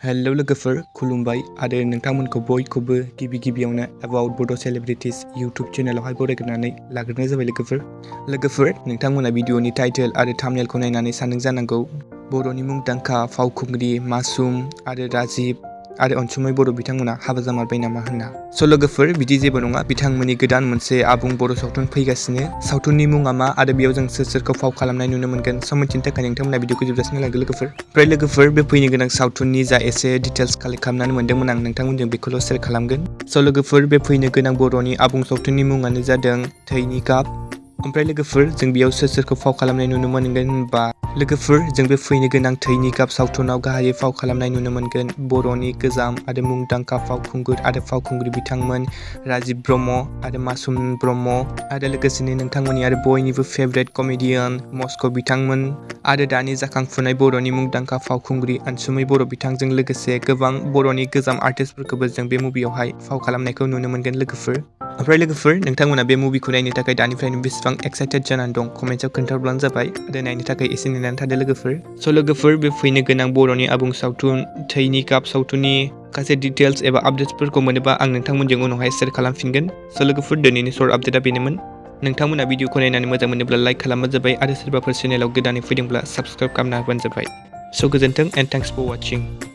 Hello लोगोफोर खुलुमबाय आरो नोंथांमोनखौ बयखौबो गिबियावनो अबाउट बड' सेलिब्रिटीज यूट्यूब चेनेलावहाय बरायग्रोनानै लाग्रोनाय जाबाय लोगोफोर नोंथांमोना भिडिअनि टाइटेल आरो थाम्बनेलखौ नायनानै सानदों जानांगौ बर'नि मुंदांखा फावखुंग्रि मासूम आरो राजिब आरो अनसुमै बर' बिथांमोना हाबा जामारबाय नामा होनना। स' लोगोफोर बिदि जेबो नङा, बिथांमोननि गोदान मोनसे आबुं बर' सावथुन फैगासिनो। सावथुननि मुङा मा आरो बेयाव जों सोरखौ फाव खालामनाय नुनो मोनगोन स' मिन्थिनो थाखाय नोंथांमोना भिडिअखौ जोबजासिम नायलांदो लोगोफोर। ओमफ्राय लोगोफोर बे फैनो गोनां सावथुननि जा एसे डिटेल्स कालेक्ट खालामनानै मोनदोंमोन आं नोंथांमोनजों बेखौल' शेयार खालामगोन। स' लोगोफोर बे फैनो गोनां बर'नि आबुं सावथुननि मुङानो जादों थैनि गाब। ओमफ्राय लोगोफोर जों बेयाव सोरखौ फाव खालामनाय नुनो मोनगोन होनबा लोगोफोर जों बे फैनो गोनां थैनि गाब सावथुनाव गाहायै फाव खालामनाय नुनो मोनगोन बर'नि गोजाम आरो मुंदांखा फावखुंगुर आरो फावखुंग्रि बिथांमोन राजिब ब्रह्म आरो मासूम ब्रह्म आरो लोगोसेनो नोंथांमोननि आरो बयनिबो फेभरेट कमेडियान मस्क' बिथांमोन आरो दानि जाखांफुनाय बर'नि मुंदांखा फावखुंग्रि आनसुमै बर' बिथांजों लोगोसे गोबां बर'नि गोजाम आर्टिस्टफोरखौबो जों बे मुभियावहाय फाव खालामनायखौ नुनो मोनगोन लोगोफोर। ओमफ्राय लोगोफोर नोंथांमोना बे मुभिखौ नायनो थाखाय दानिफ्रायनो बेसेबां एक्साइटेड जानानै दं कमेन्ट्सआव खोन्थाहरब्लानो जाबाय आरो नायनो थाखाय एसे नेनानै थादो लोगोफोर। स' लोगोफोर बे फैनो गोनां बर'नि आबुं सावथुन थैनि गाब सावथुननि माखासे डिटेल्स एबा आपडेट्सफोरखौ मोनोबा आं नोंथांमोनजों उनावहाय शेयार खालामफिनगोन। स' लोगोफोर दिनैनि सर्ट आपडेटआ बेनोमोन। नोंथांमोना भिडिअखौ नायनानै मोजां मोनोब्ला लाइक खालामबानो जाबाय आरो सोरबाफोर चेनेलाव गोदानै फैदोंब्ला साबस्क्राइब खालामना होबानो जाबाय। स' गोजोन्थों एन्ड थेंक्स फर वाचिं।